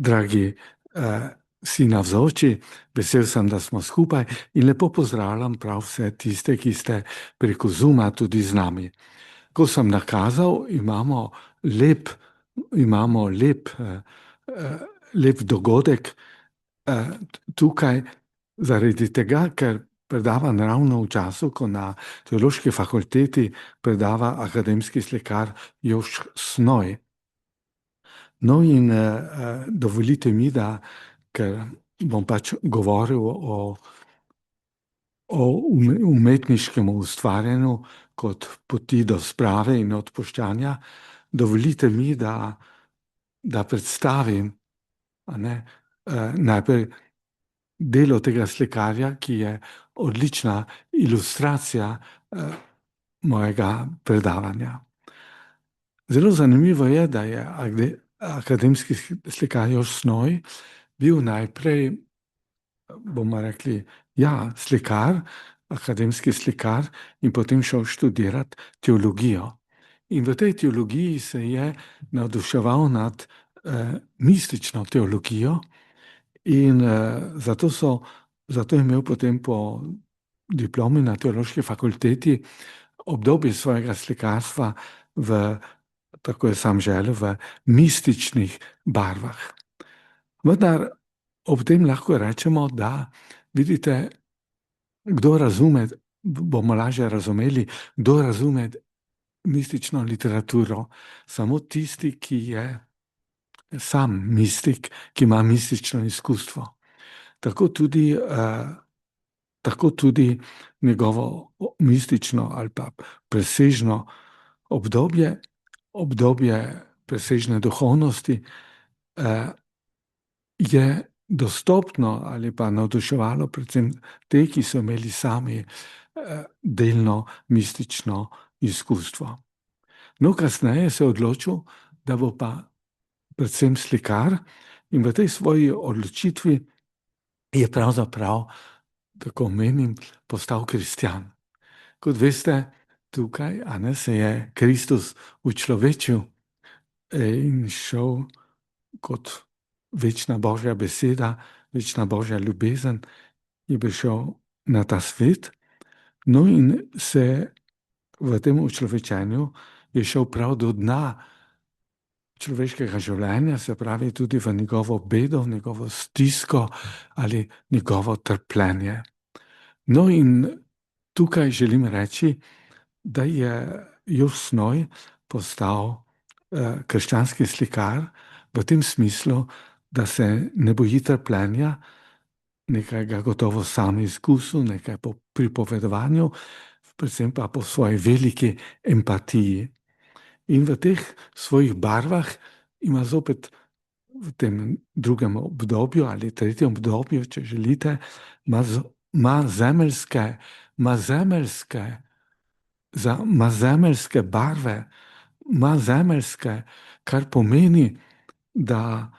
Dragi vsi navzoči, vesel sem, da smo skupaj in lepo pozdravljam prav vse tiste, ki ste preko Zooma tudi z nami. Ko sem nakazal, imamo lep dogodek tukaj, zaradi tega, ker predavam ravno v času, ko na Teološki fakulteti predava akademski slikar Jošt Snoj. No in dovolite mi, da, ker bom pač govoril o umetniškem ustvarjanju kot poti do sprave in odpuščanja, dovolite mi, da predstavim najprej delo tega slikarja, ki je odlična ilustracija mojega predavanja. Zelo zanimivo je, da je akademski slikar Jošt Snoj bil najprej, bomo rekli, slikar, akademski slikar in potem šel študirati teologijo. In v tej teologiji se je navduševal nad mistično teologijo in zato je imel potem po diplomi na Teološki fakulteti obdobje svojega slikarstva tako je sam želel, v mističnih barvah. Vendar ob tem lahko rečemo, da vidite, kdo razume, bomo lažje razumeli, kdo razume mistično literaturo, samo tisti, ki je sam mistik, ki ima mistično izkustvo. Tako tudi njegovo mistično ali pa presežno obdobje presežne duhovnosti je dostopno ali pa navduševalo predvsem te, ki so imeli sami delno mistično izkustvo. No, kasneje se je odločil, da bo pa predvsem slikar in v tej svoji odločitvi je pravzaprav, tako menim, postal kristjan. Kot veste, tukaj se je Kristus učlovečil in šel kot večna Božja beseda, večna Božja ljubezen, je prišel na ta svet. No in se v tem učlovečenju je šel prav do dna človeškega življenja, se pravi tudi v njegovo bedo, v njegovo stisko ali njegovo trpljenje. No in tukaj želim reči, da je Jošt Snoj postal krščanski slikar v tem smislu, da se ne boji trpljenja, nekaj ga gotovo sam izkusil, nekaj po pripovedovanju, predvsem pa po svoji veliki empatiji. In v teh svojih barvah ima zopet v tem drugem obdobju ali tretjem obdobju, če želite, ima zemeljske barve, ima zemeljske, kar pomeni, da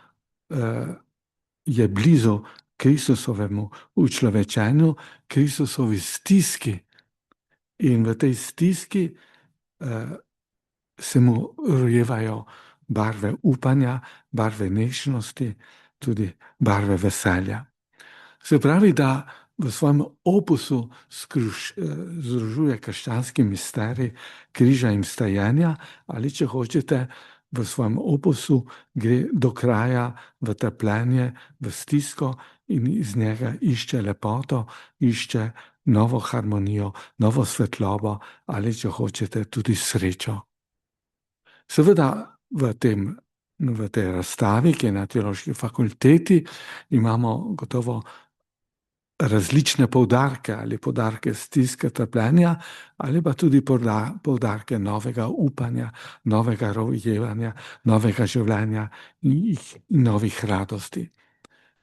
je blizu Kristusovemu učlovečenju, Kristusovi stiski. In v tej stiski se mu rojevajo barve upanja, barve nežnosti, tudi barve veselja. Se pravi, da v svojem opusu združuje krščanski misterij križa in vstajenja, ali če hočete, v svojem opusu gre do kraja v trpljenje, v stisko in iz njega išče lepoto, išče novo harmonijo, novo svetlobo ali, če hočete, tudi srečo. Seveda v tej razstavi, ki je na Teološki fakulteti, imamo gotovo različne poudarke, ali poudarke stiske, trpljenja, ali pa tudi poudarke novega upanja, novega rojevanja, novega življenja in novih radosti.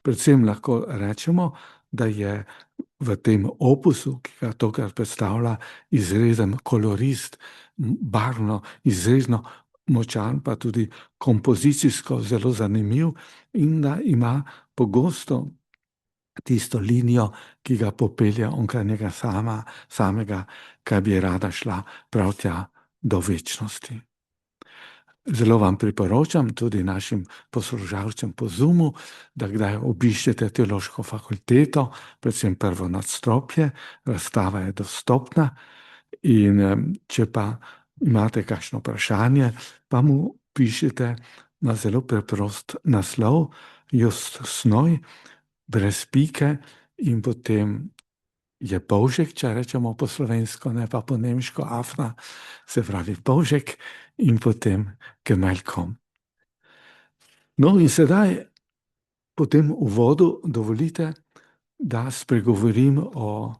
Predvsem lahko rečemo, da je v tem opusu, ki ga tokrat predstavlja, izrezen kolorist, barvno, izredno močan, pa tudi kompozicijsko zelo zanimiv in da ima pogosto tisto linijo, ki ga popelje onkraj njega samega, kaj bi rada šla prav tja do večnosti. Zelo vam priporočam, tudi našim poslušalcem po Zoomu, da kdaj obiščete teološko fakulteto, predvsem prvo nadstropje, razstava je dostopna. In če pa imate kakšno vprašanje, pa mu pišete na zelo preprost naslov, Just Snoj, brez pike, in potem je polžek, če rečemo po slovensko, ne pa po nemško, afna, se pravi polžek, in potem gmail.com. No, in sedaj, po tem uvodu, dovolite, da spregovorim o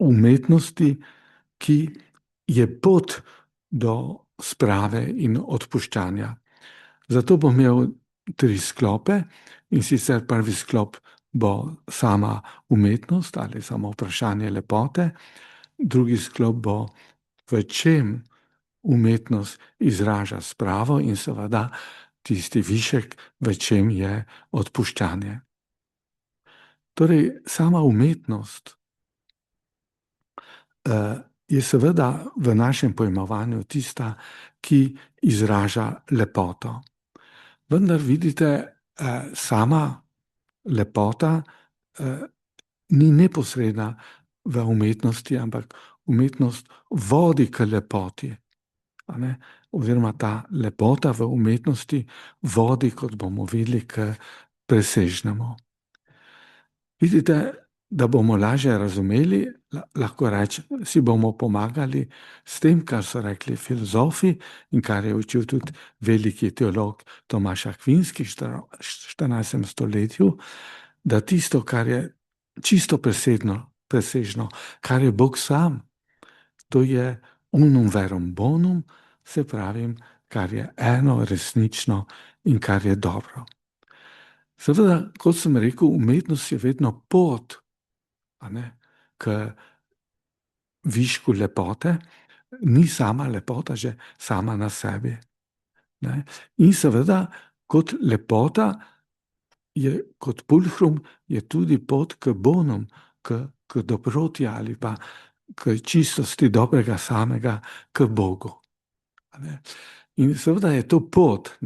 umetnosti, ki je pot do sprave in odpuščanja. Zato bom imel 3 sklope, in sicer prvi sklop bo sama umetnost ali samo vprašanje lepote, drugi sklop bo, v čem umetnost izraža spravo, in seveda tisti višek, v čem je odpuščanje. Torej, sama umetnost je seveda v našem pojmovanju tista, ki izraža lepoto. Vendar vidite, sama lepota ni neposredna v umetnosti, ampak umetnost vodi k lepoti. Oziroma ta lepota v umetnosti vodi, kot bomo videli, k presežnemu. Vidite, da bomo lažje razumeli, lahko si bomo pomagali s tem, kar so rekli filozofi in kar je učil tudi veliki teolog Tomaž Akvinski v 14. stoletju, da tisto, kar je čisto presežno, kar je Bog sam, to je unum verum bonum, se pravi, kar je eno, resnično in kar je dobro. Seveda, kot sem rekel, umetnost je vedno pot k višku lepote, ni sama lepota že sama na sebi. In seveda, kot lepota, kot pulhrum, je tudi pot k bonum, k dobroti ali pa k čistosti dobrega samega, k Bogu. In seveda je to pot.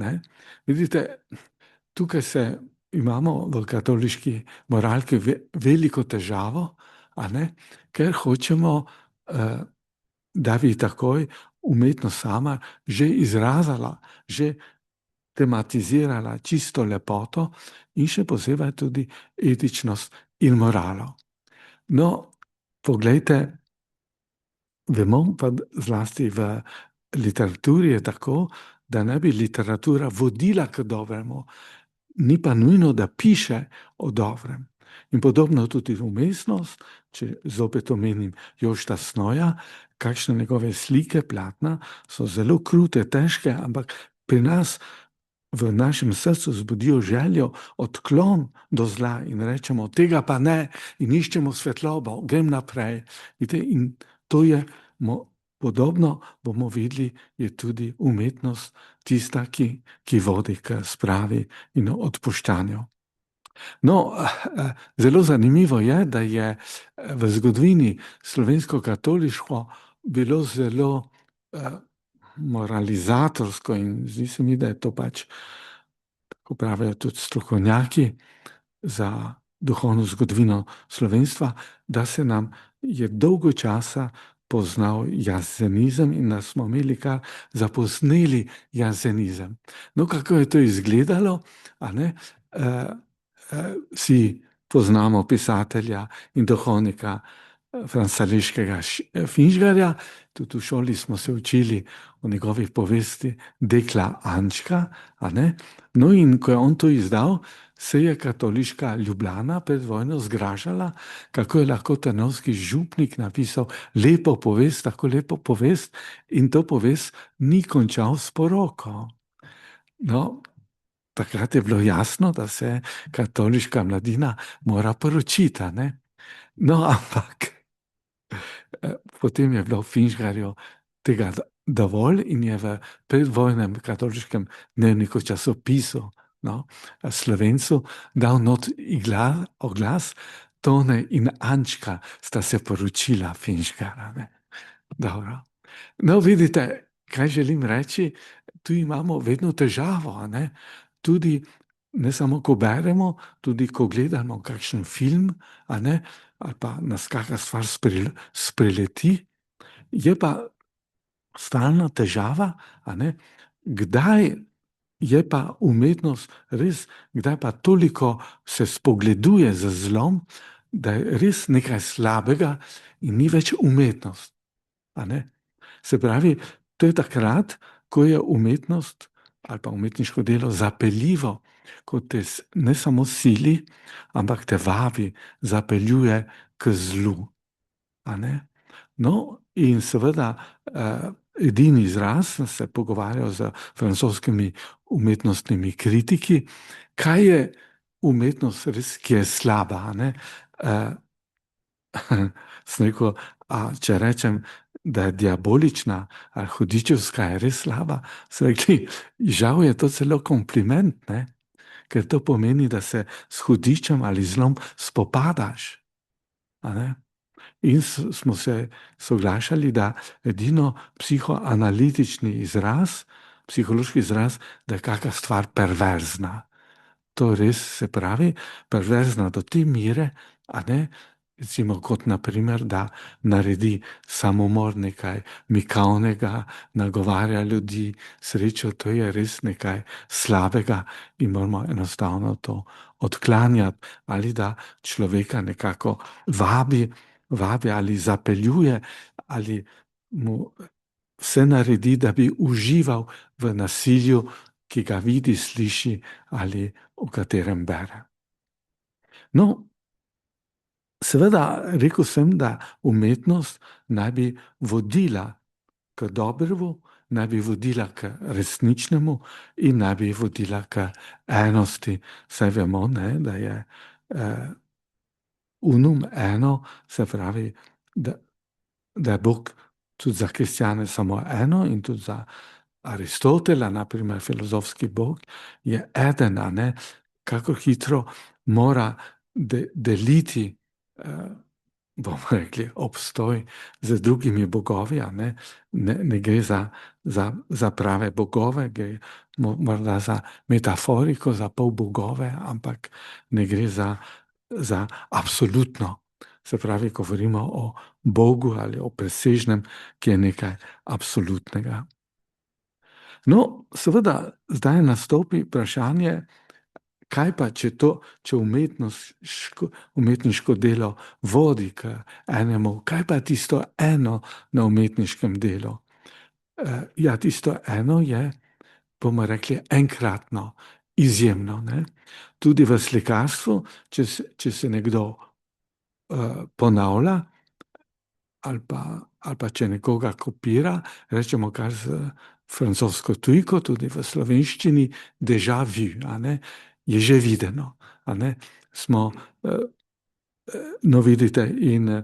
Vidite, tukaj imamo v katoliški moralki veliko težavo, ker hočemo, da bi takoj umetnost sama že izrazila, že tematizirala čisto lepoto in še posebej tudi etičnost in moralo. No, poglejte, vemo pa zlasti v literaturi je tako, da ne bi literatura vodila k dobremu, ni pa nujno, da piše o dobrem. In podobno tudi umetnost, če zopet omenim Jošta Snoja, kakšne njegove slike, platna, so zelo krute, težke, ampak pri nas v našem srcu zbudijo željo, odklon do zla in rečemo, tega pa ne, in iščemo svetlobo, grem naprej. In to je podobno, bomo videli, je tudi umetnost tista, ki vodi k spravi in odpuščanju. No, zelo zanimivo je, da je v zgodovini slovensko-katoliško bilo zelo moralizatorsko in zdi se mi, da je to pač, tako pravijo tudi strokovnjaki za duhovno zgodovino slovenstva, da se nam je dolgo časa poznal jansenizem in da smo imeli kar zapozneli jansenizem. No, kako je to izgledalo? Vsi poznamo pisatelja in duhovnika Franca Leškega Finžgarja, tudi v šoli smo se učili o njegovih povesti Dekla Ančka. No, in ko je on to izdal, se je katoliška Ljubljana pred vojno zgražala, kako je lahko trnovski župnik napisal lepo povest, tako lepo povest, in to povest ni končal s poroko. No, takrat je bilo jasno, da se katoliška mladina mora poročiti. No, ampak potem je bilo Finžgarju tega dovolj in je v predvojnem katoliškem dnevniku časopisu Slovencu dal not oglas, Tone in Ančka sta se poročila Finžgara. Dobro. No, vidite, kaj želim reči? Tu imamo vedno težavo, a ne? Tudi ne samo, ko beremo, tudi ko gledamo kakšen film, a ne? Ali pa nas kakšna stvar spreleti, je pa stalna težava, a ne? Kdaj je pa umetnost res, kdaj pa toliko se spogleduje z zlom, da je res nekaj slabega in ni več umetnost, a ne? Se pravi, to je takrat, ko je umetnost ali pa umetniško delo zapeljivo, ko te ne samo sili, ampak te vabi, zapeljuje k zlu, a ne? No, in seveda, edini izraz, sem se pogovarjal z francoskimi umetnostnimi kritiki, kaj je umetnost res, ki je slaba, a ne? Sem rekel, če rečem, da je diabolična ali hudičevska, je res slaba, so rekli, žal je to celo kompliment, ne? Ker to pomeni, da se s hudičem ali zlom spopadaš, a ne? In smo se soglašali, da edino psihoanalitični izraz, psihološki izraz, da je kakšna stvar perverzna. To res se pravi, perverzna do te mere, a ne, recimo kot naprimer, da naredi samomor, nekaj mikavnega, nagovarja ljudi, srečo, to je res nekaj slabega in moramo enostavno to odklanjati, ali da človeka nekako vabi ali zapeljuje, ali mu vse naredi, da bi užival v nasilju, ki ga vidi, sliši ali o katerem bere. No, seveda, rekel sem, da umetnost naj bi vodila k dobremu, naj bi vodila k resničnemu in naj bi vodila k enosti. Saj vemo, ne, da je unum eno, se pravi, da je Bog tudi za kristjane samo eno in tudi za Aristotela, naprimer filozofski Bog, je eden, a ne, kako hitro mora deliti, bomo rekli, obstoj z drugimi bogovi, a ne, ne gre za prave bogove, gre morda za metaforiko, za pol bogove, ampak ne gre za absolutno. Se pravi, ko govorimo o Bogu ali o presežnem, ki je nekaj absolutnega. No, seveda, zdaj nastopi vprašanje, kaj pa, če umetniško delo vodi k enemu, kaj pa tisto eno na umetniškem delu? Ja, tisto eno je, bomo rekli, enkratno, izjemno, ne? Tudi v slikarstvu, če se nekdo ponavlja, ali pa če nekoga kopira, rečemo kar z francosko tujko, tudi v slovenščini, déjà vu, a ne, je že videno, a ne, smo, no vidite, in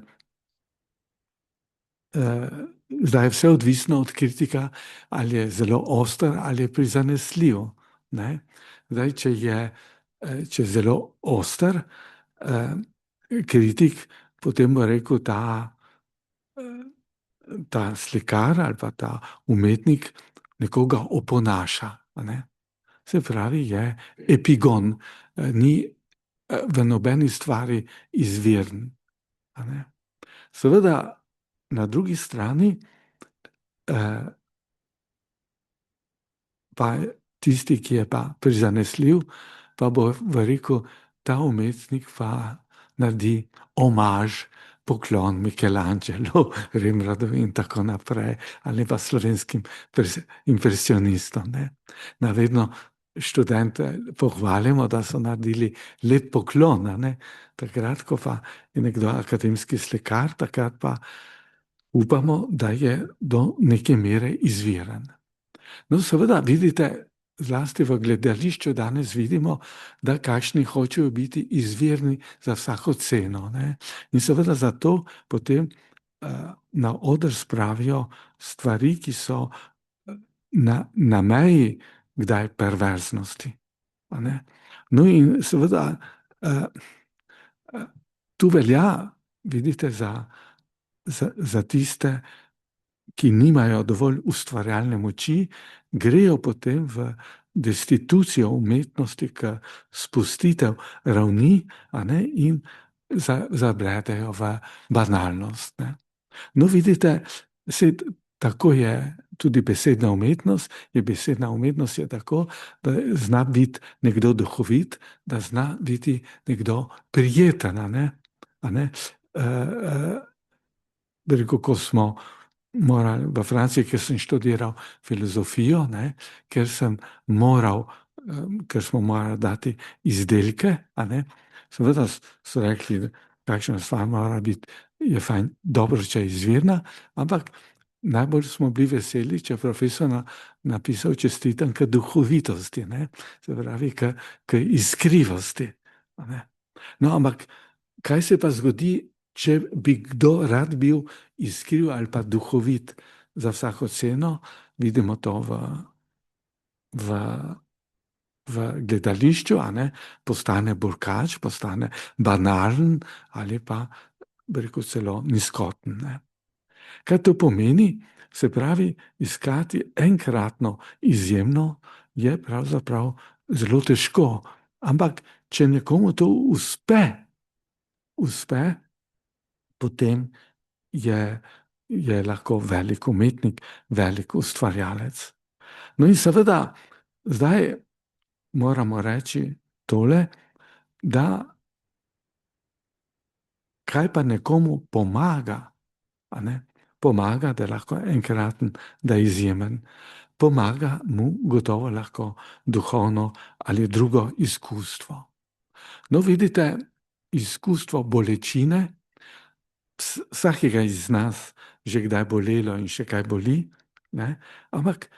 zdaj je vse odvisno od kritika, ali je zelo oster ali je prizanesljiv, ne. Zdaj, če je zelo oster kritik, potem bo rekel, ta slikar ali pa ta umetnik nekoga oponaša, a ne. Se pravi, je epigon, ni v nobeni stvari izviren, a ne. Seveda, na drugi strani pa tisti, ki je pa prizanesljiv, pa bo rekel, ta umetnik pa naredi omaž, poklon Michelangelu, Rembrandtu in tako naprej, ali pa slovenskim impresionistom, ne. Vedno študente pohvalimo, da so naredili lep poklon, a ne. Takrat, ko pa je nekdo akademski slikar, takrat pa upamo, da je do neke mere izviren. No, seveda, vidite, zlasti v gledališču danes vidimo, da kakšni hočejo biti izvirni za vsako ceno, ne. In seveda zato potem na oder spravijo stvari, ki so na meji kdaj perverznosti, a ne. No, in seveda tu velja, vidite, za tiste, ki nimajo dovolj ustvarjalne moči, grejo potem v destitucijo umetnosti, k spustitev ravni, in zabredejo v banalnost. Ne. No, vidite, tako je tudi besedna umetnost. Besedna umetnost je tako, da zna biti nekdo duhovit, da zna biti nekdo prijeten. Rekel, ko smo morali v Franciji, ker sem študiral filozofijo, ker smo morali dati izdelke, seveda so rekli, kakšna stvar mora biti, je fajn, dobro, če je izvirna, ampak najbolj smo bili veseli, če je profesor napisal čestitam k duhovitosti, se pravi, k iskrivosti. No, ampak kaj se pa zgodi, če bi kdo rad bil iskriv ali pa duhovit za vsako ceno? Vidimo to v gledališču, postane burkač, postane banalen ali pa, bi rekel, celo nizkoten. Kaj to pomeni? Se pravi, iskati enkratno izjemno je pravzaprav zelo težko. Ampak, če nekomu to uspe, potem je lahko velik umetnik, velik ustvarjalec. No in seveda, zdaj moramo reči tole, da kaj pa nekomu pomaga, pomaga, da je lahko enkraten, da je izjemen. Pomaga mu gotovo lahko duhovno ali drugo izkustvo. No, vidite, izkustvo bolečine, vsakega iz nas že kdaj bolelo in še kaj boli, ampak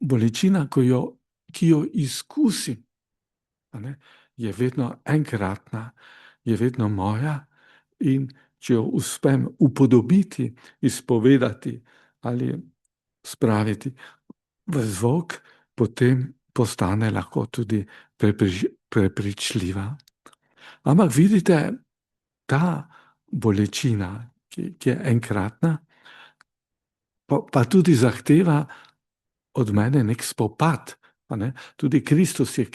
bolečina, ki jo izkusim, je vedno enkratna, je vedno moja, in če jo uspem upodobiti, izpovedati ali spraviti v zvok, potem postane lahko tudi prepričljiva. Ampak vidite, ta bolečina, ki je enkratna, pa tudi zahteva od mene nek spopad. Tudi Kristus je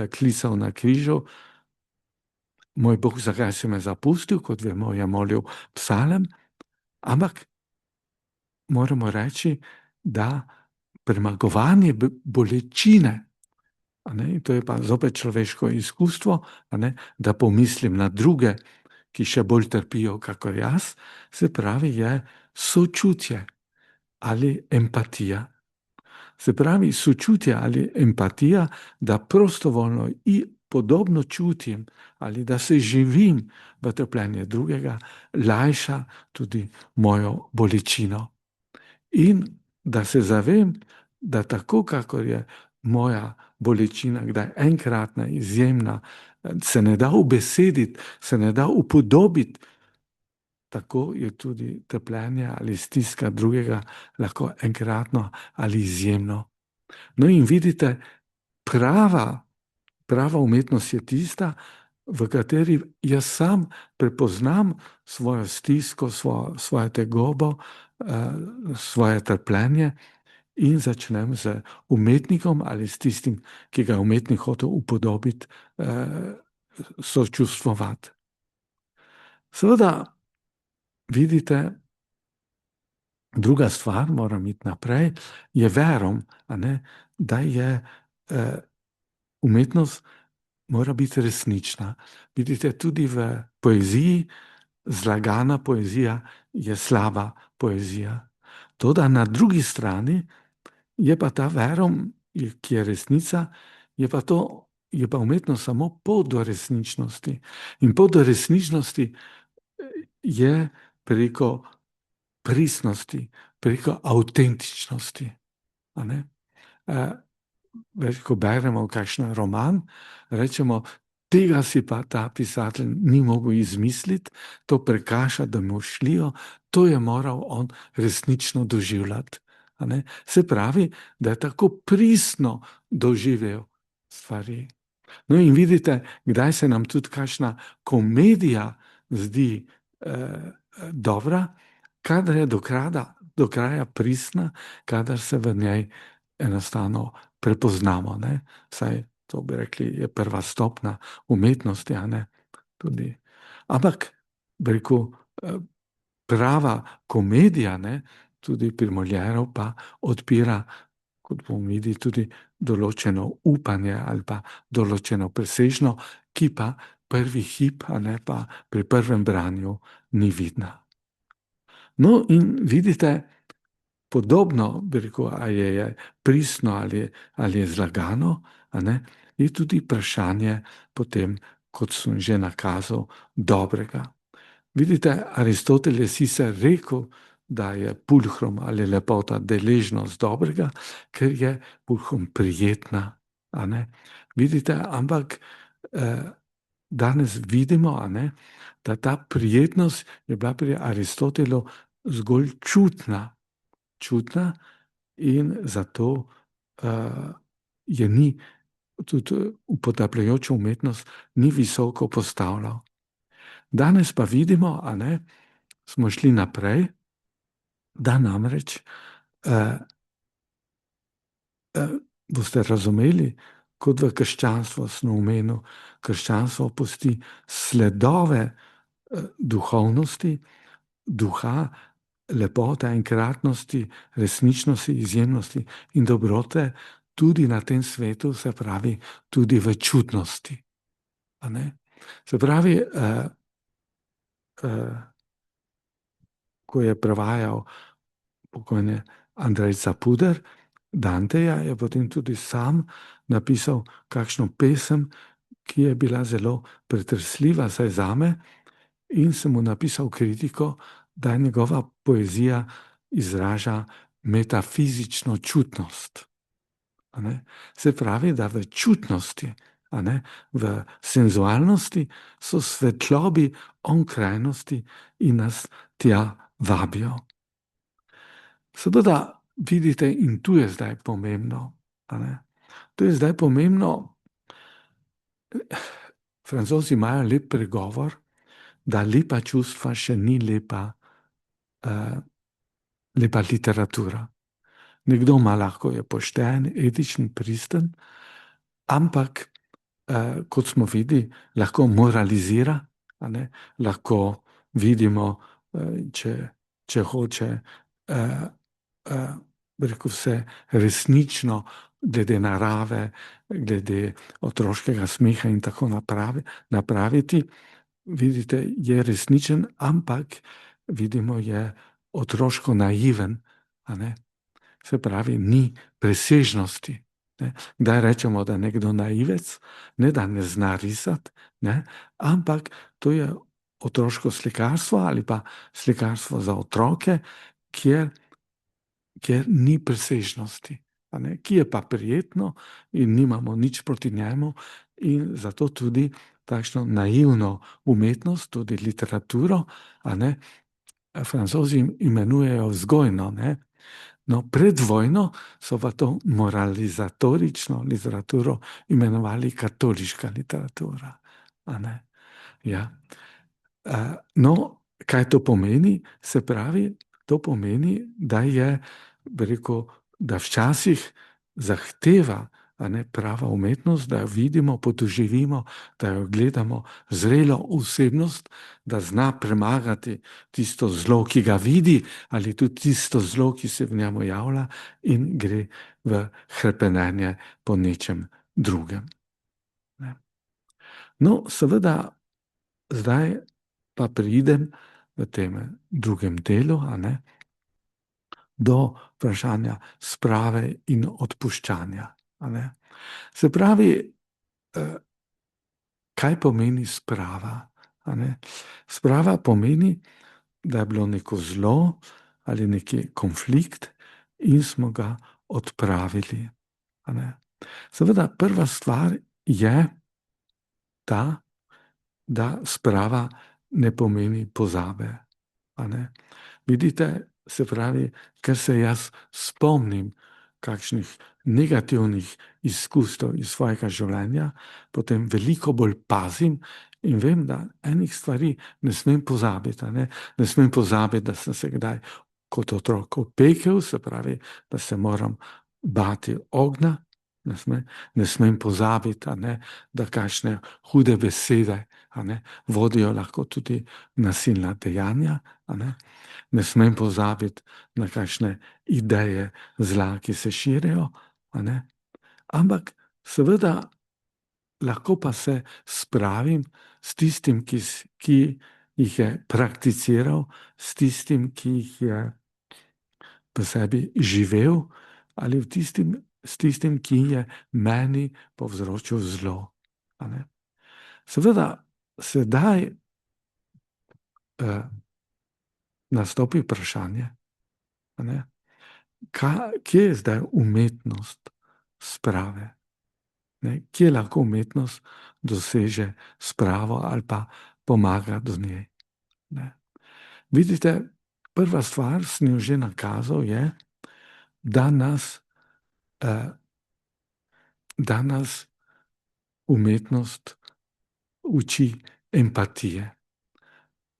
klical na križu: Moj Bog, zakaj si me zapustil, kot vemo, je molil psalem. Ampak moramo reči, da premagovanje bolečine, to je pa zopet človeško izkustvo, da pomislim na druge, ki še bolj trpijo kakor jaz, se pravi, je sočutje ali empatija. Se pravi, sočutje ali empatija, da prostovoljno in podobno čutim ali da se živim v trpljenje drugega, lajša tudi mojo bolečino. In da se zavem, da tako, kakor je moja bolečina, kdaj enkratna, izjemna, se ne da ubesediti, se ne da upodobiti, tako je tudi trpljenje ali stiska drugega lahko enkratno ali izjemno. No in vidite, prava umetnost je tista, v kateri jaz sam prepoznam svojo stisko, svojo tegobo, svoje trpljenje in začnem z umetnikom ali s tistim, ki ga je umetnik hotel upodobiti, sočustvovati. Seveda, vidite, druga stvar, moram iti naprej, je verom, da je umetnost mora biti resnična. Vidite, tudi v poeziji, zlagana poezija je slaba poezija. Toda na drugi strani je pa ta verom, ki je resnica, je pa umetnost samo pot do resničnosti. In pot do resničnosti je preko pristnosti, preko avtentičnosti. Ko beremo kakšen roman, rečemo, tega si pa ta pisatelj ni mogel izmisliti, to prekaša domišljijo, to je moral on resnično doživljati. Se pravi, da je tako pristno doživel stvari. No in vidite, kdaj se nam tudi kakšna komedija zdi dobra, kadar je do kraja pristna, kadar se v njej enostavno prepoznamo. Ne? Saj to bi rekli, je prva stopna umetnosti, a ne tudi. Ampak, bi rekel, prava komedija, ne, tudi pri Molièru pa odpira, kot bomo videli, tudi določeno upanje ali pa določeno presežno, ki pa prvi hip, a ne pa pri prvem branju ni vidna. No, in vidite, podobno, bi rekel, ali je pristno ali je zlagano, a ne, je tudi vprašanje potem, kot sem že nakazal, dobrega. Vidite, Aristotel je sicer rekel, da je pulhrum ali lepota deležnost dobrega, ker je pulhrum prijetna. A ne? Vidite, ampak danes vidimo, a ne, da ta prijetnost je bila pri Aristotelu zgolj čutna in zato je ni, tudi upodabljajočo umetnost, ni visoko postavljal. Danes pa vidimo, a ne, smo šli naprej, da namreč boste razumeli, kot v krščanstvu sem omenil, krščanstvo pusti sledove duhovnosti, duha, lepote, enkratnosti, resničnosti, izjemnosti in dobrote tudi na tem svetu, se pravi, tudi v čutnosti. A ne? Se pravi, ko je prevajal pokojni Andrej Capuder Danteja, je potem tudi sam napisal kakšno pesem, ki je bila zelo pretresljiva, saj zame, in sem mu napisal kritiko, da njegova poezija izraža metafizično čutnost. Se pravi, da v čutnosti, v senzualnosti so svetlobi onkrajnosti in nas tja vabijo. Seveda, vidite, in tu je zdaj pomembno. Tu je zdaj pomembno, Francozi imajo lep pregovor, da lepa čustva še ni lepa literatura. Nekdo ima lahko je pošten, etičen, pristen, ampak, kot smo videli, lahko moralizira, lahko vidimo, če hoče, rekel vse resnično, glede narave, glede otroškega smeha in tako napraviti. Vidite, je resničen, ampak vidimo, je otroško naiven. Se pravi, ni presežnosti. Kdaj rečemo, da je nekdo naivec, ne da ne zna risati, ampak to je otroško slikarstvo ali pa slikarstvo za otroke, kjer ni presežnosti, ki je pa prijetno in nimamo nič proti njemu, in zato tudi takšno naivno umetnost, tudi literaturo, Francozi imenujejo vzgojno. No, pred vojno so pa to moralizatorično literaturo imenovali katoliška literatura. Ja. No, kaj to pomeni? Se pravi, to pomeni, da je, bi rekel, da včasih zahteva prava umetnost, da jo vidimo, podoživimo, da jo gledamo zrelo osebnost, da zna premagati tisto zlo, ki ga vidi, ali tudi tisto zlo, ki se v njemu javlja in gre v hrepenenje po nečem drugem. No, seveda, zdaj pa pridem v tem drugem delu, do vprašanja sprave in odpuščanja. Se pravi, kaj pomeni sprava? Sprava pomeni, da je bilo neko zlo ali neki konflikt in smo ga odpravili. Seveda, prva stvar je ta, da sprava ne pomeni pozabe. Vidite, se pravi, ker se jaz spomnim kakšnih negativnih izkustev iz svojega življenja, potem veliko bolj pazim in vem, da enih stvari ne smem pozabiti. Ne smem pozabiti, da sem se kdaj kot otrok opekel, se pravi, da se moram bati ognja. Ne smem pozabiti, da kakšne hude besede vodijo lahko tudi nasilna dejanja. Ne smem pozabiti na kakšne ideje zla, ki se širijo. Ampak seveda lahko pa se spravim s tistim, ki jih je prakticiral, s tistim, ki jih je v sebi živel, ali s tistim, ki je meni povzročil zlo. Seveda, sedaj nastopi vprašanje, kje je zdaj umetnost sprave? Kje lahko umetnost doseže spravo ali pa pomaga do njej? Vidite, prva stvar, sem jo že nakazal, je, da nas umetnost uči empatije.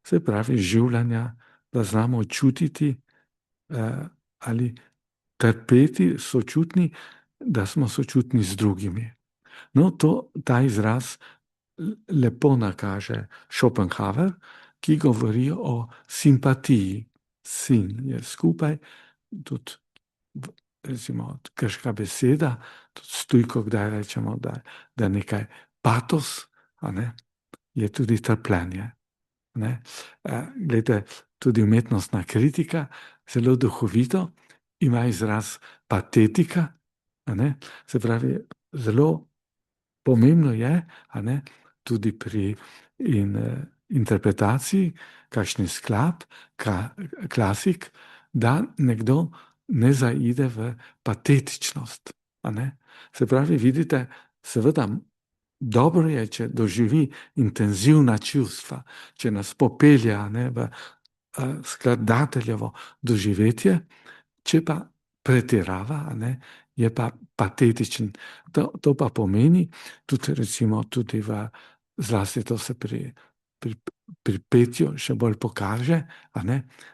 Se pravi, življenja, da znamo čutiti ali trpeti, sočutni, da smo sočutni z drugimi. No, ta izraz lepo nakaže Schopenhauer, ki govori o simpatiji. Sin je skupaj, tudi recimo grška beseda, tudi stujko, kdaj rečemo, da je nekaj patos, je tudi trpljenje. Glede, tudi umetnostna kritika, zelo duhovito, ima izraz patetika, se pravi, zelo pomembno je, tudi pri interpretaciji, kakšni sklad, klasik, da nekdo ne zaide v patetičnost. Se pravi, vidite, seveda, dobro je, če doživi intenzivna čustva, če nas popelje v skladateljevo doživetje, če pa pretirava, je pa patetičen. To pa pomeni, tudi zlasti to se pri petju še bolj pokaže,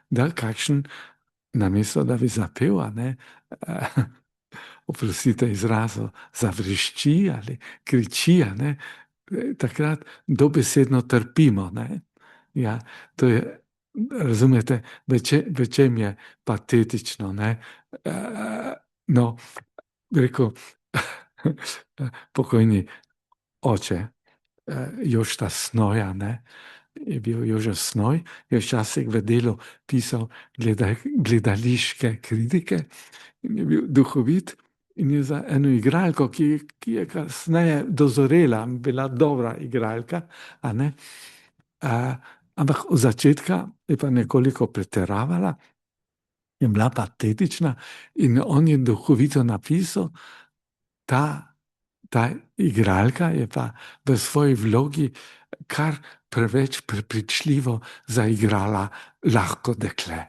da kakšen, namesto da bi zapel, oprostite izrazu, zavrešči ali kriči, takrat dobesedno trpimo. Ja, to je, razumete, v čem je patetično. No, rekel, pokojni oče Jošta Snoja, je bil Jožef Snoj, je včasih v Delu pisal gledališke kritike in je bil duhovit in je za eno igralko, ki je kasneje dozorela, bila dobra igralka, ampak od začetka je pa nekoliko pretiravala, je bila patetična in on je duhovito napisal, ta igralka je pa v svoji vlogi kar preveč prepričljivo zaigrala lahko dekle.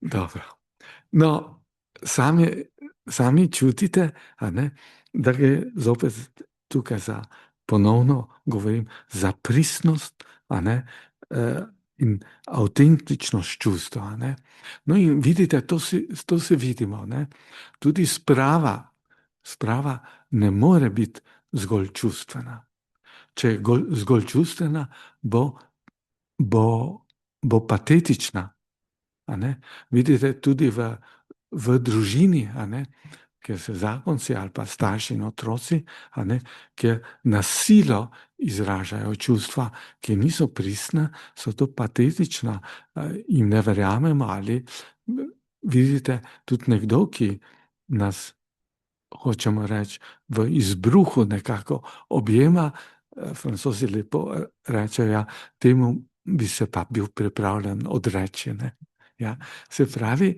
Dobro. No, sami čutite, da gre zopet tukaj ponovno govorim, za pristnost, in avtentičnost čustva. No in vidite, to se vidimo. Tudi sprava ne more biti zgolj čustvena. Če je zgolj čustvena, bo patetična. Vidite, tudi v družini, kjer se zakonci ali pa starši in otroci, kjer na silo izražajo čustva, ki niso pristna, so to patetična, jim ne verjamemo, ali vidite, tudi nekdo, ki nas, hočemo reči, v izbruhu nekako objema, Francozi lepo rečejo, ja, temu bi se pa bil pripravljen odreči. Ja, se pravi,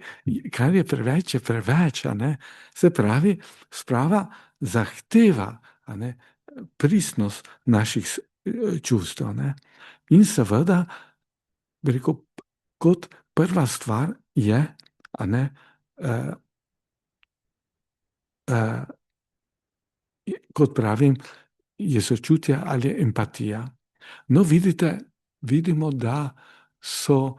kar je preveč, je preveč. Se pravi, sprava zahteva pristnost naših čustev. In seveda, bi rekel, kot prva stvar je, kot pravim, je sočutje ali empatija. No, vidimo, da so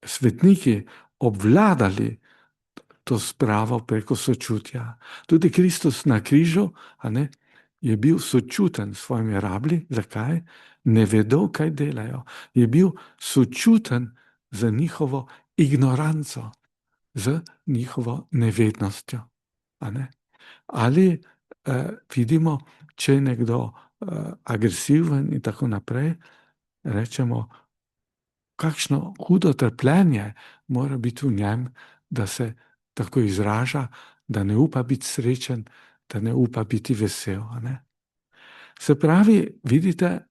svetniki obvladali to spravo preko sočutja. Tudi Kristus na križu, je bil sočuten s svojimi rablji. Zakaj? Ne vedo, kaj delajo. Je bil sočuten za njihovo ignoranco, z njihovo nevednostjo. Ali vidimo, če je nekdo agresiven in tako naprej, rečemo, kakšno hudo trpljenje mora biti v njem, da se tako izraža, da ne upa biti srečen, da ne upa biti vesel. Se pravi, vidite,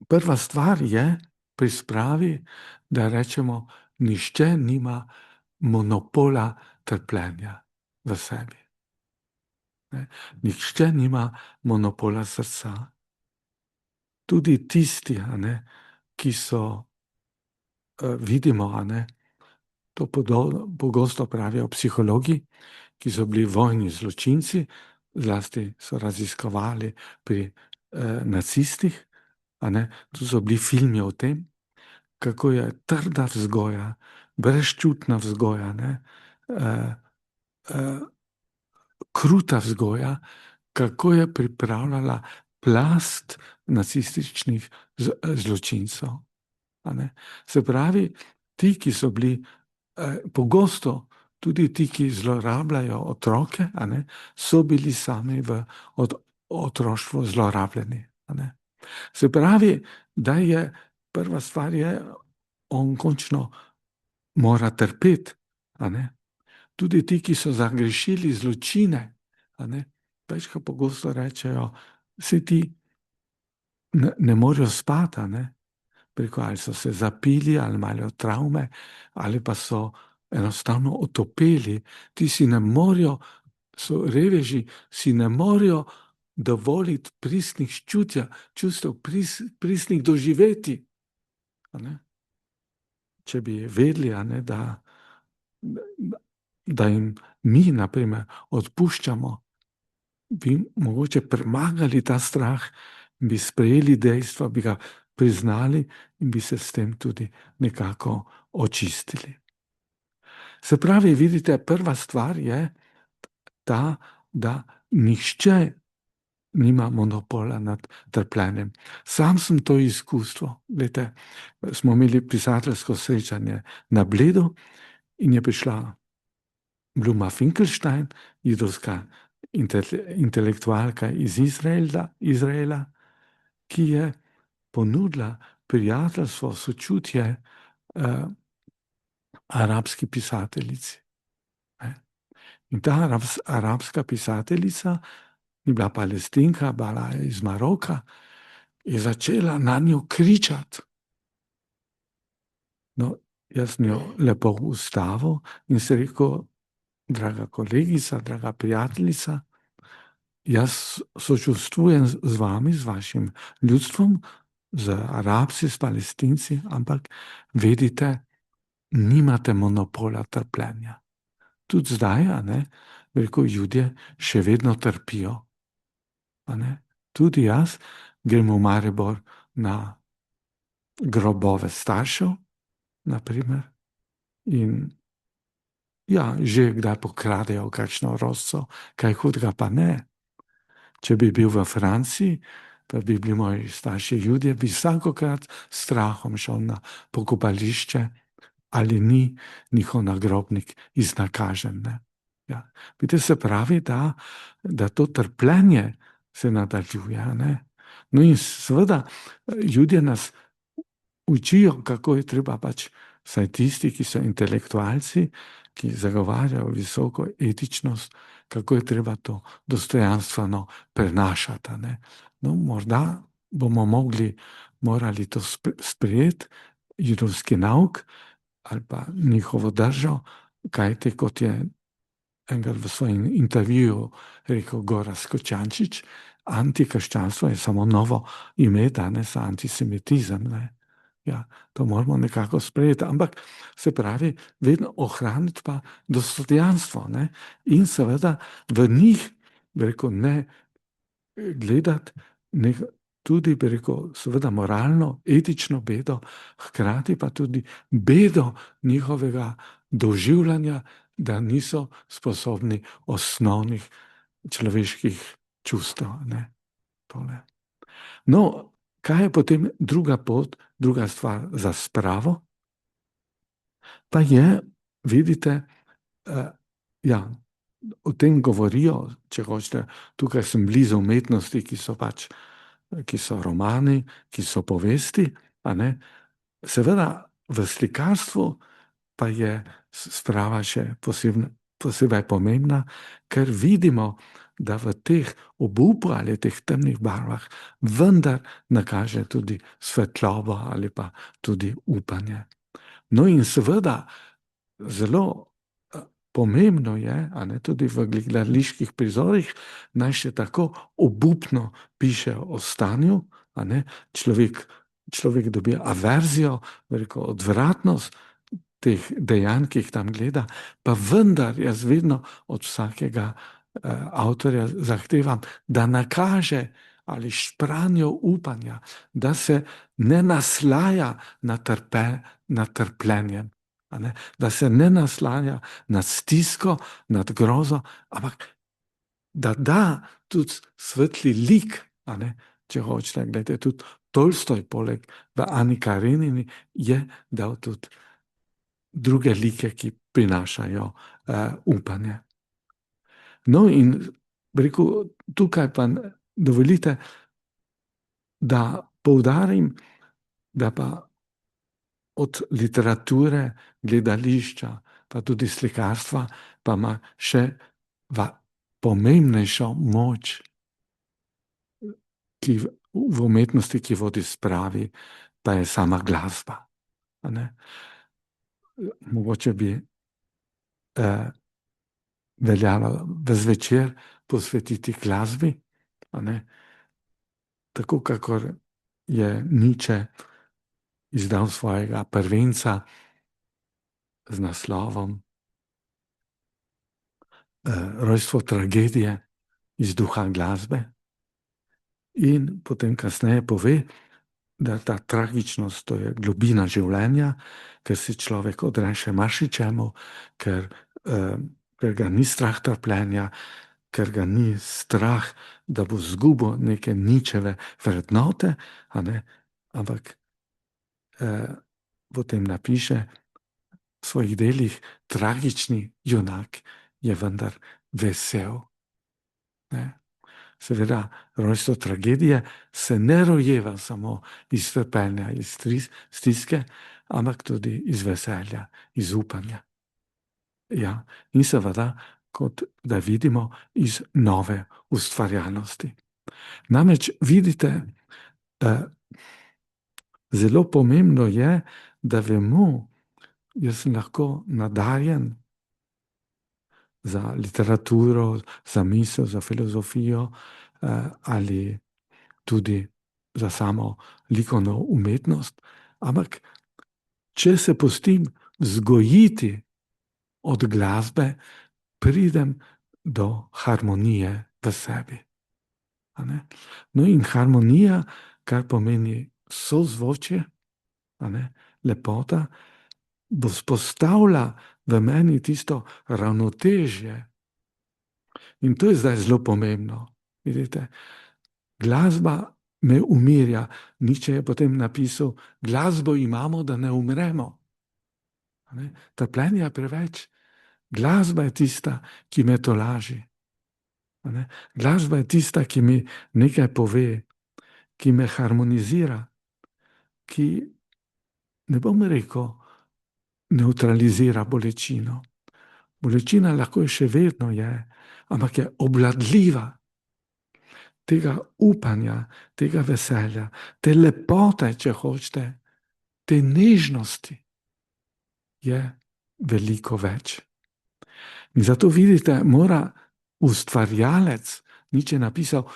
prva stvar je pri spravi, da rečemo, nihče nima monopola trpljenja v sebi. Nihče nima monopola srca. Tudi tisti, ki so, vidimo, to pogosto pravijo psihologi, ki so bili vojni zločinci, zlasti so raziskovali pri nacistih. Tu so bili filmi o tem, kako je trda vzgoja, brezčutna vzgoja, kruta vzgoja, kako je pripravljala plast nacističnih zločincev. Se pravi, ti, ki so bili pogosto, tudi ti, ki zlorabljajo otroke, so bili sami v otroštvu zlorabljeni. Se pravi, da je prva stvar, on končno mora trpeti. Tudi ti, ki so zagrešili zločine, večkrat pogosto rečejo, vse ti ne morejo spati, preko ali so se zapili, ali imajo travme, ali pa so enostavno otopeli. Ti si ne morejo, so reveži, si ne morejo dovoliti pristnih čustev, pristnih doživeti. Če bi vedeli, da jim mi, naprimer, odpuščamo, bi mogoče premagali ta strah, bi sprejeli dejstva, bi ga priznali in bi se s tem tudi nekako očistili. Se pravi, vidite, prva stvar je ta, da nihče nima monopola nad trpljenjem. Sam sem to izkustvo. Glede, smo imeli pisateljsko srečanje na Bledu in je prišla Bluma Finkelstein, judovska intelektualka iz Izraela, ki je ponudila prijateljstvo, sočutje arabski pisateljici. In ta arabska pisateljica ni bila Palestinka, bila je iz Maroka, je začela na njo kričati. No, jaz sem jo lepo ustavil in se rekel, draga kolegica, draga prijateljica, jaz sočustvujem z vami, z vašim ljudstvom, z Arabci, s Palestinci, ampak vedite, nimate monopola trpljenja. Tudi zdaj, veliko Judje še vedno trpijo. Tudi jaz grem v Maribor na grobove staršev, naprimer, in ja, že kdaj pokradejo kakšno rozo, kaj hudega pa ne. Če bi bil v Franciji, pa bi bili moji starši Judje, bi vsakokrat s strahom šel na pokopališče, ali ni njihov nagrobnik iznakažen. Ja. Vidite, se pravi, da to trpljenje se nadaljuje. No in seveda, Judje nas učijo, kako je treba pač, saj tisti, ki so intelektualci, ki zagovarjajo visoko etičnost, kako je treba to dostojanstveno prenašati. No, morda bomo morali to sprejeti, judovski nauk, ali pa njihovo držo, kajti kot je enkrat v svojem intervjuju rekel Gorazd Kočančič, antikrščanstvo je samo novo ime danes za antisemitizem. Ja, to moramo nekako sprejeti, ampak se pravi, vedno ohraniti pa dostojanstvo, ne? In seveda v njih, bi rekel, ne gledati tudi, bi rekel, seveda moralno, etično bedo, hkrati pa tudi bedo njihovega doživljanja, da niso sposobni osnovnih človeških čustev, ne? Tole. No, kaj je potem druga pot, druga stvar za spravo? Pa je, vidite, ja, o tem govorijo, če hočete, tukaj sem blizu umetnosti, ki so romani, ki so povesti, a ne. Seveda v slikarstvu pa je sprava še posebej pomembna, ker vidimo, da v teh obupu ali teh temnih barvah vendar nakaže tudi svetlobo ali pa tudi upanje. No in seveda zelo pomembno je, a ne, tudi v gledaliških prizorih, naj še tako obupno piše o stanju, a ne, človek dobi averzijo, rekel, odvratnost teh dejanj, ki jih tam gleda, pa vendar jaz vedno od vsakega avtorja zahtevam, da nakaže ali špranjo upanja, da se ne naslaja nad trpljenjem, a ne, da se ne naslanja nad stisko, nad grozo, ampak da da tudi svetli lik, a ne, če hočete, gledajte, tudi Tolstoj poleg v Ani Karenini je dal tudi druge like, ki prinašajo upanje. No in rekel, tukaj pa dovolite, da poudarim, da pa od literature, gledališča, pa tudi slikarstva, pa ima še pomembnejšo moč, ki v umetnosti, ki vodi spravi, pa je sama glasba. A ne? Mogoče bi veljalo zvečer posvetiti glasbi, a ne? Tako kakor je Nietzsche izdal svojega prvenca z naslovom Rojstvo tragedije iz duha glasbe, in potem kasneje pove, da ta tragičnost, to je globina življenja, ker se človek odreče marsičemu, ker ga ni strah trpljenja, ker ga ni strah, da bo izgubil neke ničeve vrednote, a ne, ampak potem napiše v svojih delih, tragični junak je vendar vesel. Ne? Seveda, rojstvo tragedije se ne rojeva samo iz trpljenja, iz stiske, ampak tudi iz veselja, iz upanja. Ja, in seveda, kot da vidimo, iz nove ustvarjalnosti. Namreč vidite, zelo pomembno je, da vemo, jaz sem lahko nadarjen za literaturo, za misel, za filozofijo ali tudi za samo likovno umetnost, ampak če se pustim vzgojiti od glasbe, pridem do harmonije v sebi. No in harmonija, kar pomeni sozvočje, lepota, bo vzpostavila v meni tisto ravnotežje. In to je zdaj zelo pomembno. Vidite, glasba me umirja. Nietzsche je potem napisal, glasbo imamo, da ne umremo. Trpljenja preveč. Glasba je tista, ki me tolaži. Glasba je tista, ki mi nekaj pove, ki me harmonizira, ki, ne bom rekel, nevtralizira bolečino. Bolečina lahko še vedno je, ampak je obvladljiva. Tega upanja, tega veselja, te lepote, če hočete, te nežnosti je veliko več. In zato vidite, mora ustvarjalec, Nietzsche je napisal,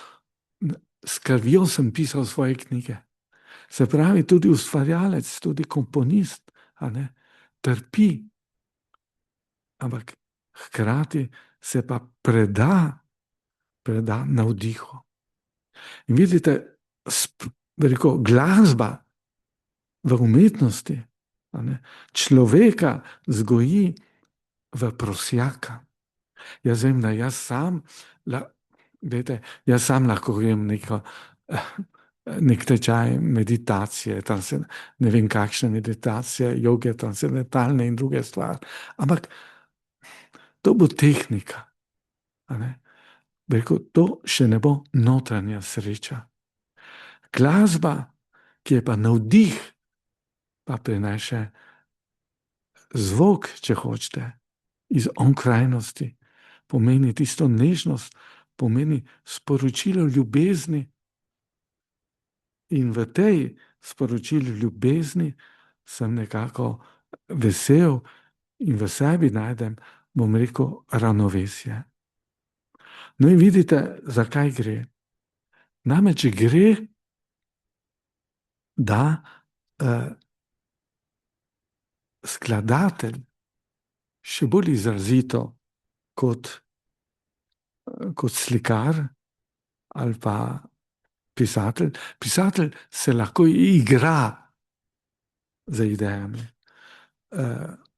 s krvjo sem pisal svoje knjige. Se pravi, tudi ustvarjalec, tudi komponist, trpi, ampak hkrati se pa preda navdihu. In vidite, veliko glasba v umetnosti človeka vzgoji v prosjaka. Jaz vem, da jaz sam lahko grem nek tečaj meditacije, ne vem kakšne meditacije, joge, transcendentalne in druge stvari. Ampak to bo tehnika. To še ne bo notranja sreča. Glasba, ki je pa navdih, pa prineše zvok, če hočete, iz onkrajnosti, pomeni tisto nežnost, pomeni sporočilo ljubezni. In v tej sporočilu ljubezni sem nekako vesel in v sebi najdem, bom rekel, ravnovesje. No in vidite, zakaj gre. Namreč gre, da skladatelj še bolj izrazito kot slikar ali pa pisatelj. Pisatelj se lahko igra z idejami.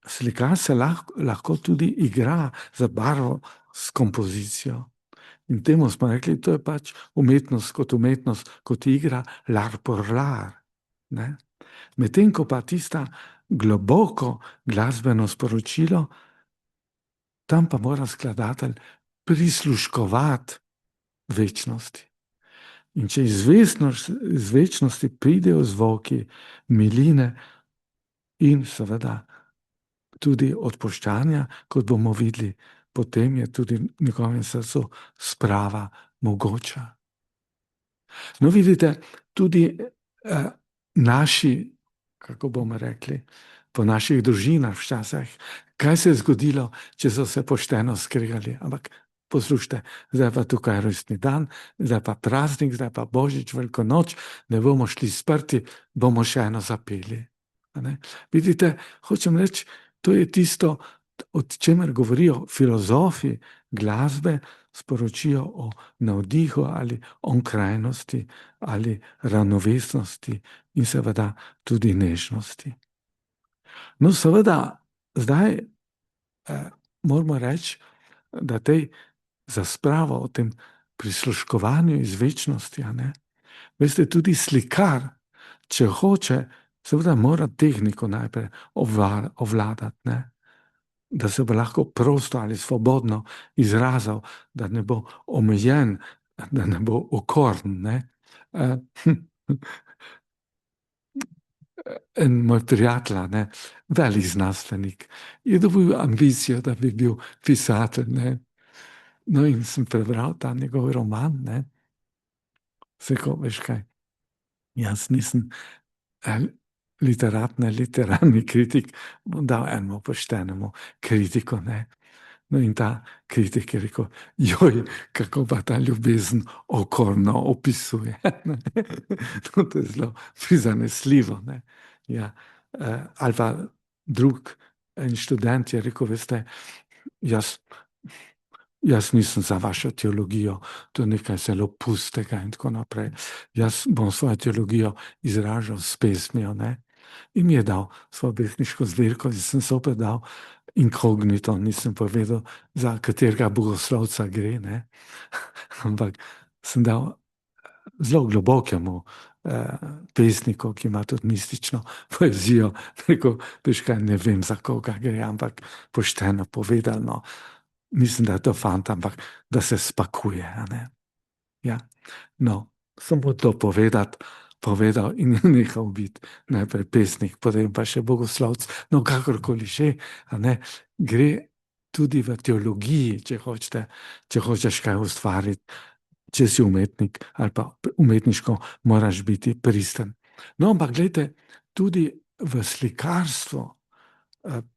Slikar se lahko tudi igra z barvo, s kompozicijo. In temu smo rekli, to je pač umetnost, kot igra, l'art pour l'art. Medtem ko pa tista globoko glasbeno sporočilo, tam pa mora skladatelj prisluškovati večnosti. In če iz večnosti pridejo zvoki, miline in seveda tudi odpuščanja, kot bomo videli, potem je tudi v njegovem srcu sprava mogoča. No, vidite, tudi naši, kako bomo rekli, po naših družinah včasih, kaj se je zgodilo, če so se pošteno skregali. Ampak poslušajte, zdaj pa tukaj rojstni dan, zdaj pa praznik, zdaj pa Božič, Veliko noč, ne bomo šli sprti, bomo še eno zapeli. Vidite, hočem reči, to je tisto, o čemer govorijo filozofi glasbe, sporočijo o navdihu ali onkrajnosti ali ravnovesnosti in seveda tudi nežnosti. No, seveda, zdaj moramo reči, da za spravo o tem prisluškovanju iz večnosti, veste, tudi slikar, če hoče, seveda mora tehniko najprej ovladati, da se bo lahko prosto ali svobodno izrazil, da ne bo omejen, da ne bo okorn. En moj prijatelj, velik znanstvenik, je dobil ambicijo, da bi bil pisatelj. No, in sem prebral ta njegov roman. Rekel, veš kaj, jaz nisem literarni kritik, bom dal enemu poštenemu kritiku. No, in ta kritik je rekel, joj, kako pa ta ljubezen okorno opisuje. To je zelo prizanesljivo. Ja. Ali pa drug študent je rekel, veste, jaz nisem za vašo teologijo, to je nekaj zelo pustega in tako naprej. Jaz bom svojo teologijo izražal s pesmijo. In mi je dal svojo pesniško zbirko in sem se opet dal inkognito, nisem povedal, za katerega bogoslovca gre. Ampak sem dal zelo globokemu pesniku, ki ima tudi mistično poezijo, rekel, veš kaj, ne vem, za koga gre, ampak pošteno povedano, mislim, da je to fant, ampak da se spakuje. Ja. No, sem mu to povedal in je nehal biti najprej pesnik, potem pa še bogoslovc. No, kakorkoli že, gre tudi v teologiji, če hočeš kaj ustvariti, če si umetnik ali pa umetniško moraš biti pristen. No, ampak gledajte, tudi v slikarstvu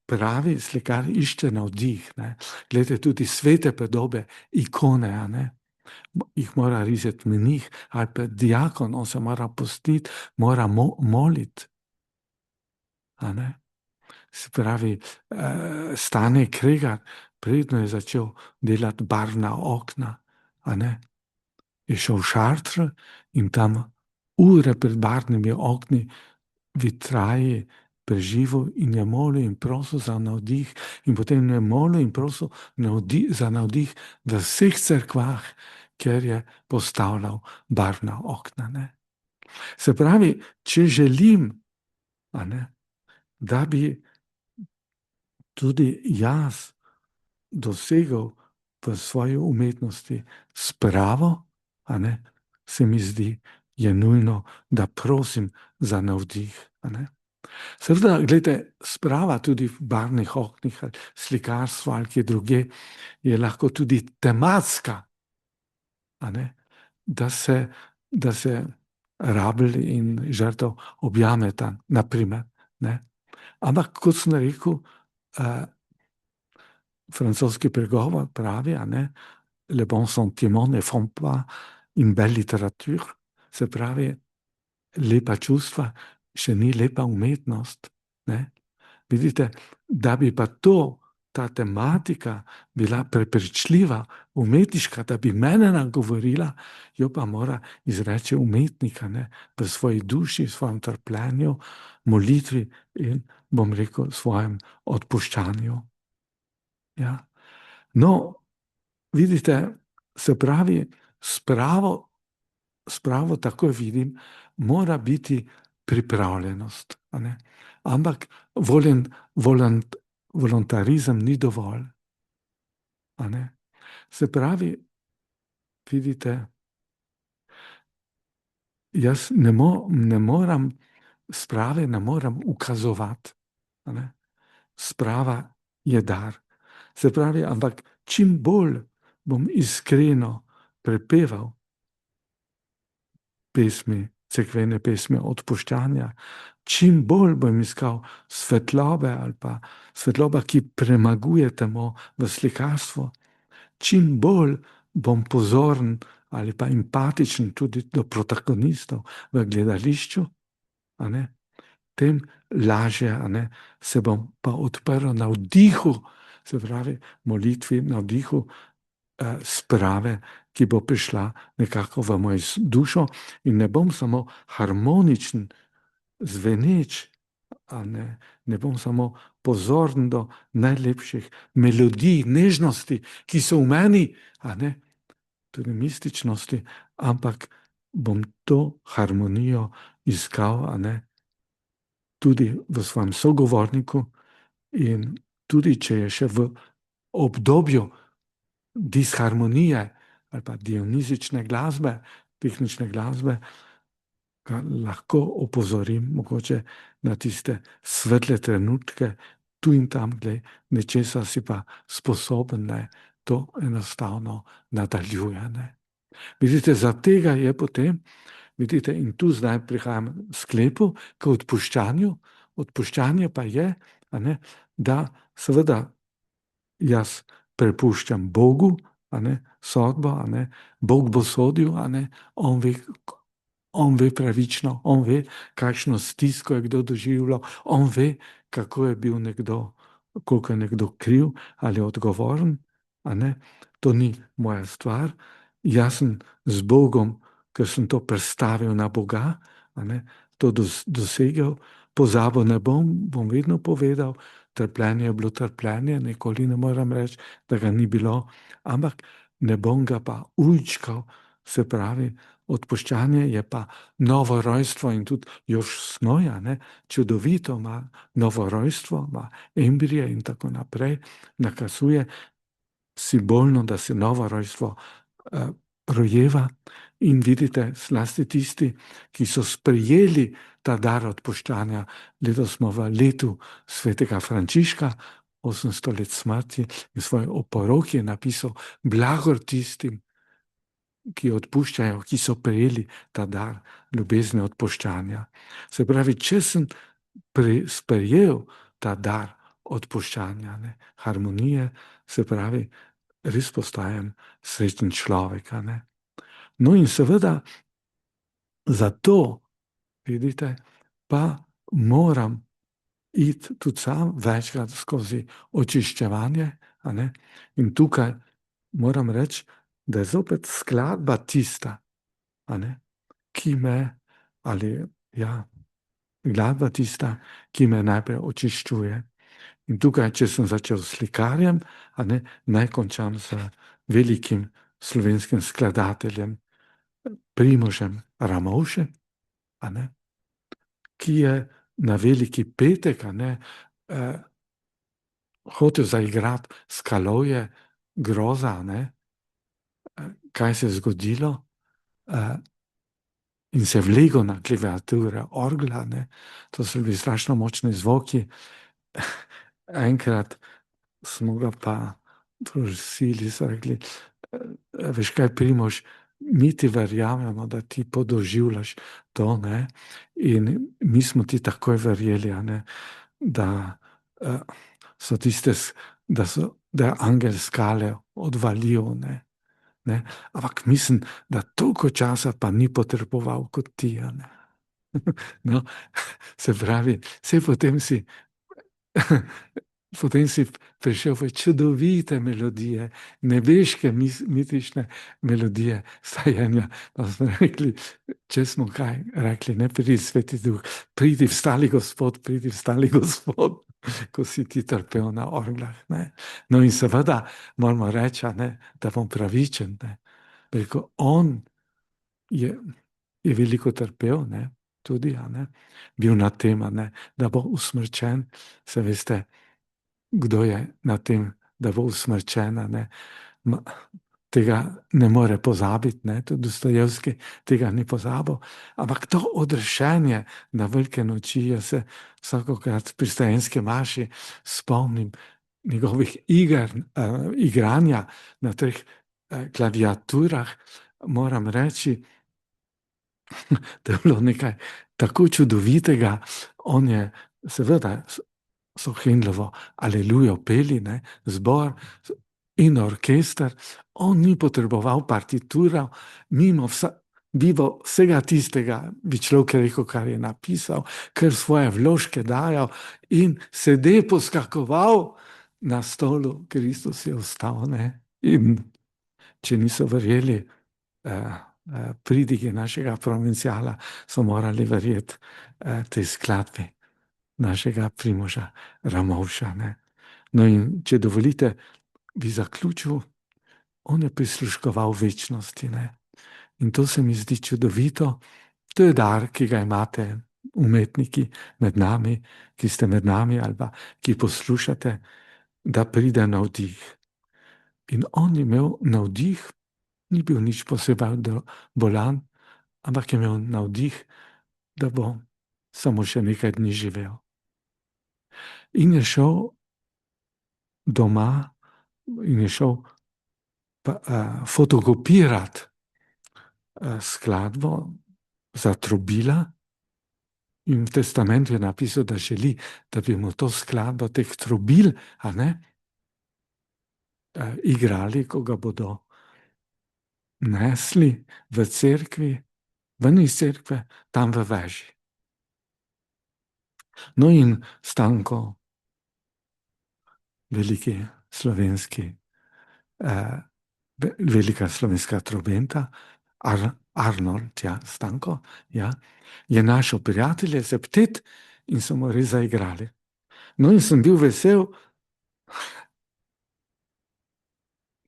pravi slikar išče navdih. Gledajte, tudi svete podobe, ikone, jih mora rezati menih ali pa diakon, on se mora postiti, mora moliti. Se pravi, Stane Kregar, predno je začel delati barvna okna, je šel v Šartr in tam ure pred barvnimi okni vitraje preživel in je molil in prosil za navdih, in potem je molil in prosil za navdih v vseh cerkvah, kjer je postavljal barvna okna. Se pravi, če želim, da bi tudi jaz dosegel v svoji umetnosti spravo, se mi zdi, je nujno, da prosim za navdih. Seveda, gledajte, sprava tudi v barvnih oknih, slikarstvo ali kje druge, je lahko tudi tematska, da se rabelj in žrtev objameta, naprimer. Ampak, kot sem rekel, francoski pregovor pravi, le bon sentiment ne font pas une belle littérature, se pravi, lepa čustva še ni lepa umetnost. Vidite, da bi pa ta tematika bila prepričljiva, umetniška, da bi mene nagovorila, jo pa mora izreči umetnika, v svoji duši, v svojem trpljenju, molitvi in, bom rekel, svojem odpuščanju. Ja. No, vidite, se pravi, spravo tako vidim, mora biti pripravljenost. Ampak voluntarizem ni dovolj. Se pravi, vidite, jaz ne moram sprave ne moram ukazovati. Sprava je dar. Se pravi, ampak čim bolj bom iskreno prepeval pesmi, cerkvene pesmi odpuščanja, čim bolj bom iskal svetlobe ali pa svetloba, ki premaguje temo v slikarstvu, čim bolj bom pozoren ali pa empatičen tudi do protagonistov v gledališču, tem lažje se bom pa odprl navdihu, se pravi, molitvi, navdihu sprave, ki bo prišla nekako v mojo dušo, in ne bom samo harmoničen, zveneč, ne bom samo pozoren do najlepših melodij, nežnosti, ki so v meni, tudi mističnosti, ampak bom to harmonijo iskal, tudi v svojem sogovorniku, in tudi če je še v obdobju disharmonije ali pa dionizične glasbe, tehnične glasbe, lahko opozorim mogoče na tiste svetle trenutke, tu in tam, nečesa si pa sposoben, to enostavno nadaljuje. Vidite, za tega je potem, vidite, in tu zdaj prihajam k sklepu, k odpuščanju. Odpuščanje pa je, da seveda jaz prepuščam Bogu, sodbo, Bog bo sodil, on ve pravično, on ve, kakšno stisko je kdo doživljal, on ve, kako je bil nekdo, koliko je nekdo kriv ali odgovoren. To ni moja stvar. Jaz sem z Bogom, ker sem to prestavil na Boga, to dosegel, pozabil ne bom, bom vedno povedal, trpljenje je bilo trpljenje, nikoli ne moram reči, da ga ni bilo, ampak ne bom ga pa ujčkal, se pravi, odpuščanje je pa novo rojstvo, in tudi Jož Snoja, čudovito ima novo rojstvo, ima embrije in tako naprej, nakazuje simbolno, da se novo rojstvo rojeva, in vidite, zlasti tisti, ki so sprejeli ta dar odpuščanja. Letos smo v letu svetega Frančiška, 800 let smrti, in svoj oporoki je napisal: blagor tistim, ki odpuščajo, ki so prejeli ta dar ljubezni odpuščanja. Se pravi, če sem sprejel ta dar odpuščanja, harmonije, se pravi, res postajam srečen človek. No in seveda zato, vidite, pa moram iti tudi sam večkrat skozi očiščevanje. In tukaj moram reči, da je zopet skladba tista, ki me, ali ja, glasba tista, ki me najprej očiščuje. In tukaj, če sem začel s slikarjem, naj končam z velikim slovenskim skladateljem Primožem Ramovšem, ki je na Veliki petek hotel zaigrati Skalovje groza. Kaj se je zgodilo? In se je vlegel na klaviature orgla. To so bili strašno močni zvoki. Enkrat smo ga pa prosili, so rekli, veš kaj, Primož, mi ti verjamemo, da ti podoživljaš to. In mi smo ti takoj verjeli, da so tiste, da je angel skale odvalil. Ampak mislim, da toliko časa pa ni potreboval kot ti. No, se pravi, potem si prišel v čudovite melodije, nebeške mitične melodije stajenja. Pa smo rekli, če smo kaj rekli, ne pridi Sveti Duh, pridi vstali Gospod, pridi vstali Gospod, ko si ti trpel na orglah. No in seveda moramo reči, da bom pravičen. Rekel, on je veliko trpel, tudi, bil na tem, da bo usmrčen. Se veste, kdo je na tem, da bo usmrčen, tega ne more pozabiti, tudi Dostojevski tega ni pozabil. Ampak to odrešenje na velike noči, jaz se vsakokrat pri stajenski maši spomnim njegovih igranja na teh klaviaturah. Moram reči, da je bilo nekaj tako čudovitega. On je seveda so Hendelovo Alelujo peli, zbor in orkester. On ni potreboval partitura, mimo vsega tistega, bi človek rekel, kar je napisal, kar svoje vložke dajal in sede poskakoval na stolu. Kristus je ostal. In če niso verjeli pridigi našega provincijala, so morali verjeti tej skladbi našega Primoža Ramovša. No in če dovolite, bi zaključil, on je prisluškoval večnosti. In to se mi zdi čudovito. To je dar, ki ga imate umetniki med nami, ki ste med nami ali pa ki poslušate, da pride navdih. In on je imel navdih, ni bil nič posebej bolan, ampak je imel navdih, da bo samo še nekaj dni živel. In je šel doma in je šel fotokopirati skladbo za trobila. In v testamentu je napisal, da želi, da bi mu to skladbo teh trobil igrali, ko ga bodo nesli v cerkvi, ven iz cerkve, tam v veži. No in Stanko, velika slovenska trobenta, Arnold, Stanko, je našel prijatelje, septet, in so mu res zaigrali. No in sem bil vesel,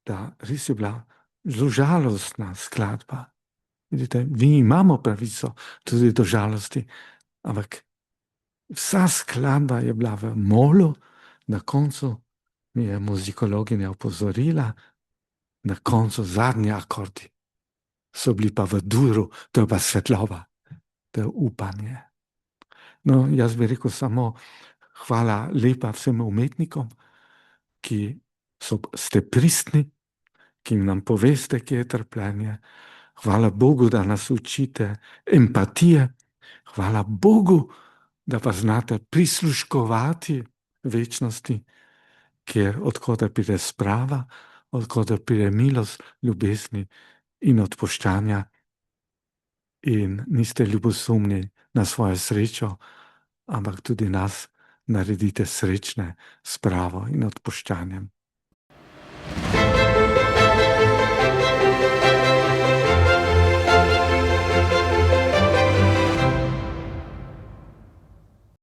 da res je bila zelo žalostna skladba. Vidite, mi imamo pravico tudi do žalosti, ampak vsa skladba je bila v molu, na koncu mi je muzikologinja opozorila, na koncu zadnji akordi so bili pa v duru, to je pa svetloba, to je upanje. No, jaz bi rekel samo hvala lepa vsem umetnikom, ki ste pristni, ki nam poveste, kje je trpljenje. Hvala Bogu, da nas učite empatije. Hvala Bogu, da pa znate prisluškovati večnosti, kjer odkot pride sprava, odkud pride milost, ljubezni in odpuščanja, in niste ljubosumni na svojo srečo, ampak tudi nas naredite srečne s pravo in odpuščanjem.